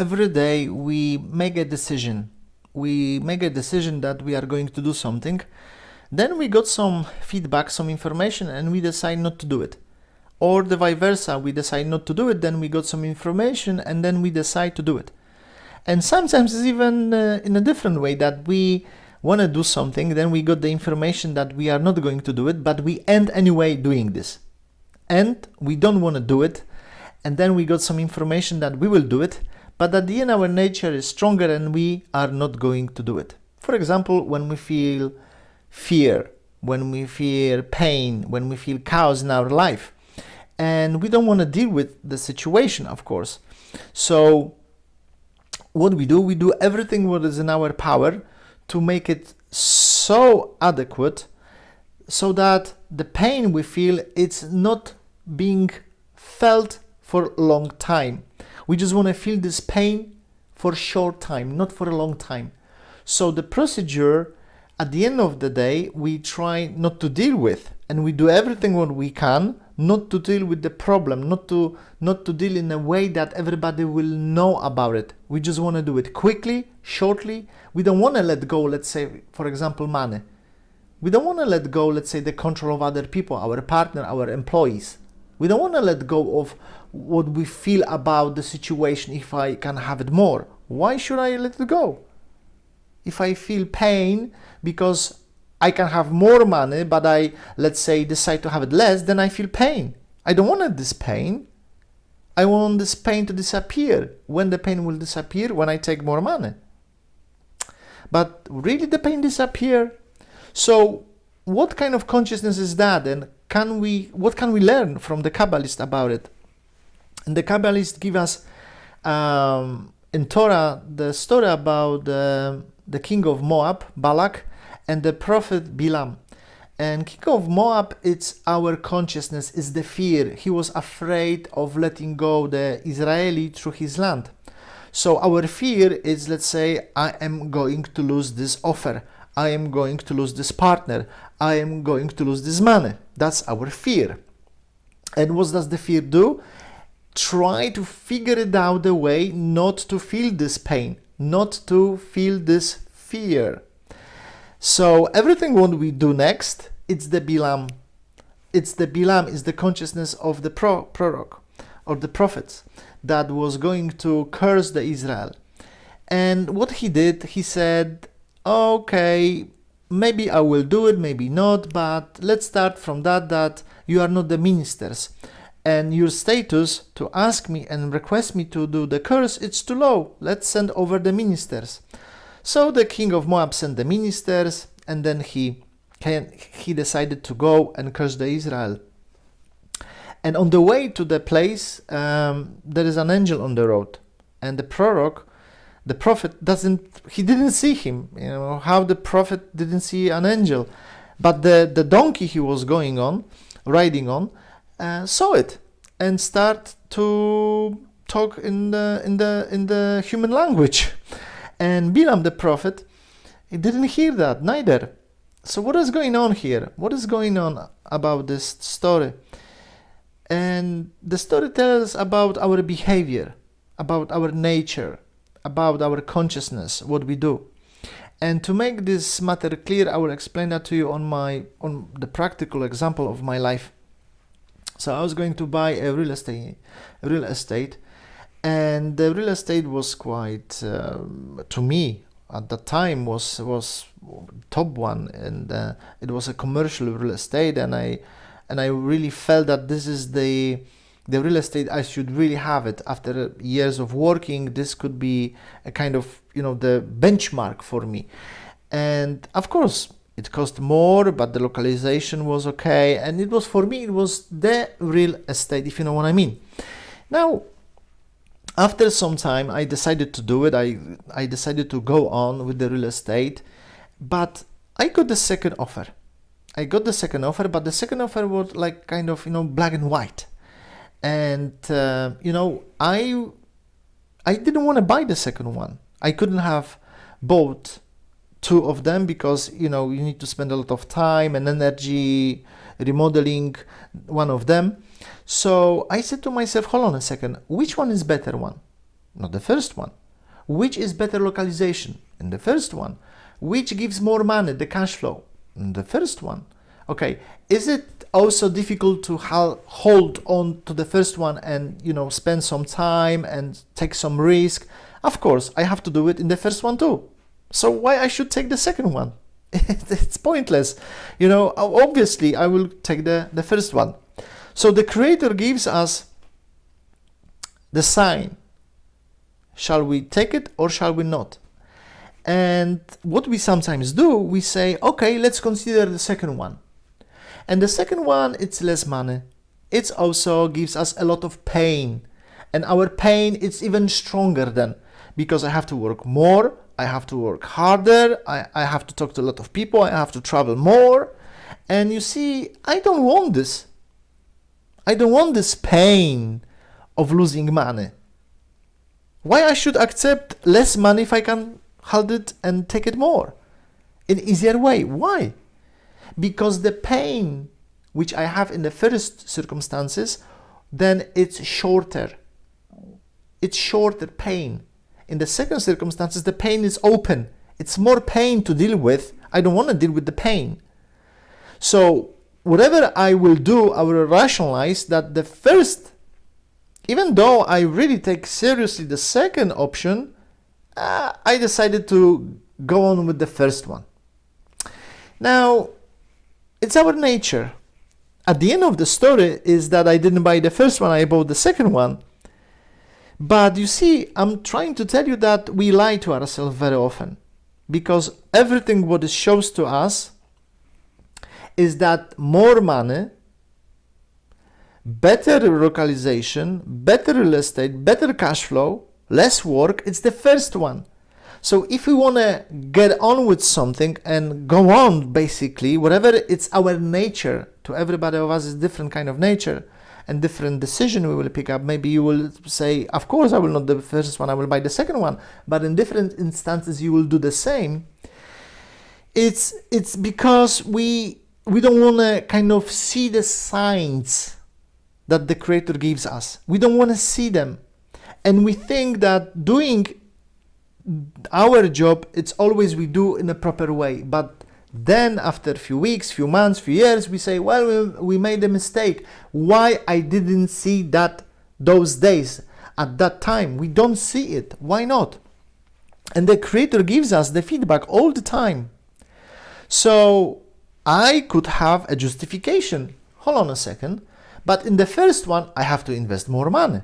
every day we make a decision. We make a decision that we are going to do something. Then we got some feedback, some information, and we decide not to do it. Or the vice versa, we decide not to do it, then we got some information, and then we decide to do it. And sometimes it's even in a different way, that we want to do something, then we got the information that we are not going to do it, but we end anyway doing this. And we don't want to do it, and then we got some information that we will do it, but at the end our nature is stronger and we are not going to do it. For example, when we feel fear, when we feel pain, when we feel chaos in our life, and we don't want to deal with the situation, of course. So what we do everything what is in our power to make it so adequate so that the pain we feel, it's not being felt for a long time. We just want to feel this pain for a short time, not for a long time. So the procedure, at the end of the day, we try not to deal with, and we do everything what we can not to deal with the problem, not to deal in a way that everybody will know about it. We just want to do it quickly, shortly. We don't want to let go, let's say, for example, money. We don't want to let go, let's say, the control of other people, our partner, our employees. We don't want to let go of what we feel about the situation if I can have it more. Why should I let it go? If I feel pain because I can have more money, but I, let's say, decide to have it less, then I feel pain. I don't want this pain. I want this pain to disappear. When the pain will disappear? When I take more money. But really the pain disappear? So what kind of consciousness is that? And what can we learn from the Kabbalist about it? And the Kabbalists give us in Torah the story about the king of Moab, Balak, and the prophet Bilam. And king of Moab, it's our consciousness, is the fear. He was afraid of letting go the Israeli through his land. So our fear is, let's say, I am going to lose this offer. I am going to lose this partner. I am going to lose this money. That's our fear. And what does the fear do? Try to figure it out a way not to feel this pain, not to feel this fear. So everything what we do next, it's the Bilam. It's the Bilam, is the consciousness of the proroc or the prophets that was going to curse the Israel. And what he did, he said, okay, maybe I will do it, maybe not, but let's start from that you are not the ministers. And your status to ask me and request me to do the curse, it's too low. Let's send over the ministers. So the king of Moab sent the ministers, and then he decided to go and curse the Israel. And on the way to the place, there is an angel on the road, and the proroc, the prophet, didn't see him. You know how the prophet didn't see an angel, but the donkey he was riding on, saw it and start to talk in the human language. And Bilam the prophet, he didn't hear that neither. So what is going on here? What is going on about this story? And the story tells about our behavior, about our nature, about our consciousness, what we do. And to make this matter clear, I will explain that to you on the practical example of my life. So I was going to buy a real estate, and the real estate was quite, to me at that time, was top one, and it was a commercial real estate, and I really felt that this is the real estate I should really have it. After years of working, this could be a kind of, the benchmark for me. And of course, it cost more, but the localization was okay, and it was, for me, it was the real estate, if you know what I mean. Now, after some time, I decided to do it. I decided to go on with the real estate, but I got the second offer. But the second offer was like kind of, black and white. And, I didn't want to buy the second one. I couldn't have bought two of them because, you need to spend a lot of time and energy remodeling one of them. So I said to myself, hold on a second, which one is better one? Not the first one. Which is better localization? In the first one. Which gives more money, the cash flow? In the first one. Okay, is it also difficult to hold on to the first one and, spend some time and take some risk? Of course, I have to do it in the first one too. So why I should take the second one? It's pointless. Obviously I will take the first one. So the Creator gives us the sign. Shall we take it or shall we not? And what we sometimes do, we say, okay, let's consider the second one. And the second one, it's less money. It also gives us a lot of pain. And our pain is even stronger then, because I have to work more, I have to work harder, I have to talk to a lot of people, I have to travel more. And you see, I don't want this. I don't want this pain of losing money. Why I should accept less money if I can hold it and take it more in easier way? Why? Because the pain which I have in the first circumstances, then it's shorter. It's shorter pain. In the second circumstances, the pain is open. It's more pain to deal with. I don't want to deal with the pain. So whatever I will do, I will rationalize that the first, even though I really take seriously the second option, I decided to go on with the first one. Now, it's our nature. At the end of the story is that I didn't buy the first one, I bought the second one. But you see, I'm trying to tell you that we lie to ourselves very often, because everything what it shows to us is that more money, better localization, better real estate, better cash flow, less work, it's the first one. So if we want to get on with something and go on, basically, whatever it's our nature, to everybody of us is different kind of nature and different decision we will pick up. Maybe you will say, of course I will not do the first one, I will buy the second one. But in different instances you will do the same. It's because we don't want to kind of see the signs that the Creator gives us. We don't want to see them. And we think that doing our job, it's always we do in a proper way. But then after a few weeks, few months, few years, we say, well, we made a mistake. Why I didn't see that those days at that time? We don't see it. Why not? And the Creator gives us the feedback all the time. So I could have a justification. Hold on a second. But in the first one, I have to invest more money.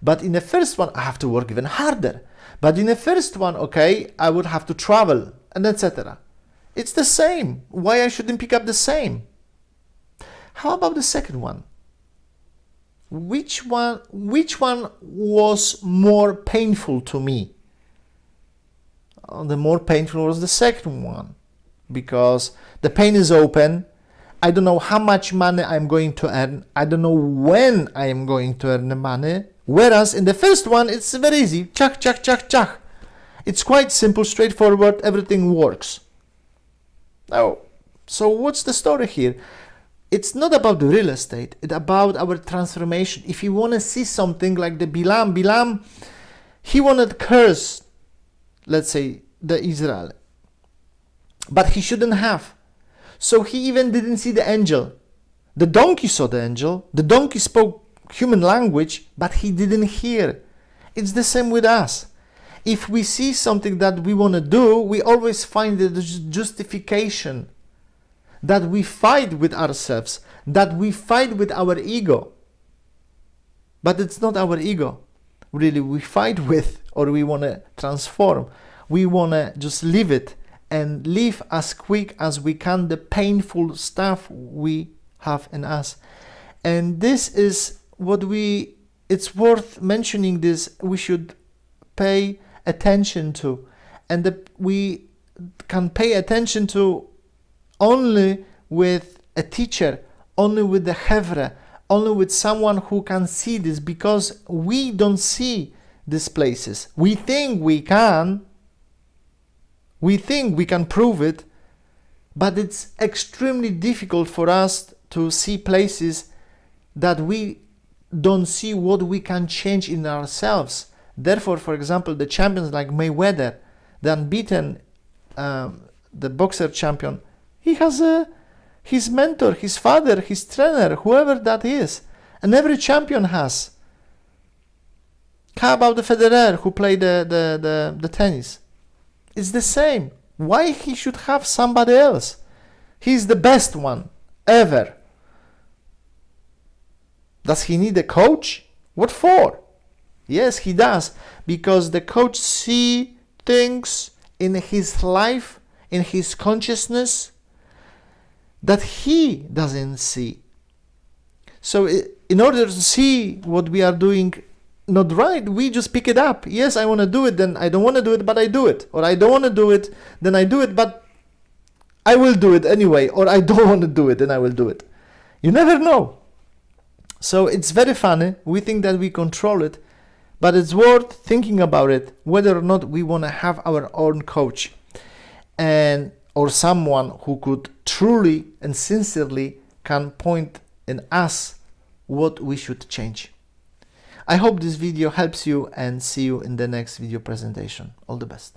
But in the first one, I have to work even harder. But in the first one, okay, I would have to travel and etc. It's the same. Why I shouldn't pick up the same? How about the second one? Which one was more painful to me? The more painful was the second one, because the pain is open. I don't know how much money I'm going to earn. I don't know when I am going to earn the money. Whereas in the first one, it's very easy. Chak, chak, chak, chak. It's quite simple, straightforward. Everything works. Now, so what's the story here? It's not about the real estate. It's about our transformation. If you want to see something like the Bilam, he wanted to curse, let's say, the Israel. But he shouldn't have. So he even didn't see the angel. The donkey saw the angel. The donkey spoke human language, but he didn't hear. It's the same with us. If we see something that we want to do, we always find the justification that we fight with ourselves, that we fight with our ego. But it's not our ego, really, we fight with, or we want to transform. We want to just leave it and live as quick as we can the painful stuff we have in us. And this is what it's worth mentioning this, we should pay attention to. And we can pay attention to only with a teacher, only with the Hevra, only with someone who can see this, because we don't see these places. We think we can prove it, but it's extremely difficult for us to see places that we don't see what we can change in ourselves. Therefore, for example, the champions like Mayweather, the unbeaten, the boxer champion, he has his mentor, his father, his trainer, whoever that is. And every champion has. How about the Federer who played the tennis? It's the same. Why he should have somebody else? He's the best one ever. Does he need a coach? What for? Yes, he does, because the coach sees things in his life, in his consciousness, that he doesn't see. So in order to see what we are doing not right, we just pick it up. Yes, I want to do it, then I don't want to do it, but I do it. Or I don't want to do it, then I do it, but I will do it anyway. Or I don't want to do it, then I will do it. You never know. So it's very funny. We think that we control it, but it's worth thinking about it, whether or not we want to have our own coach and or someone who could truly and sincerely can point in us what we should change. I hope this video helps you, and see you in the next video presentation. All the best.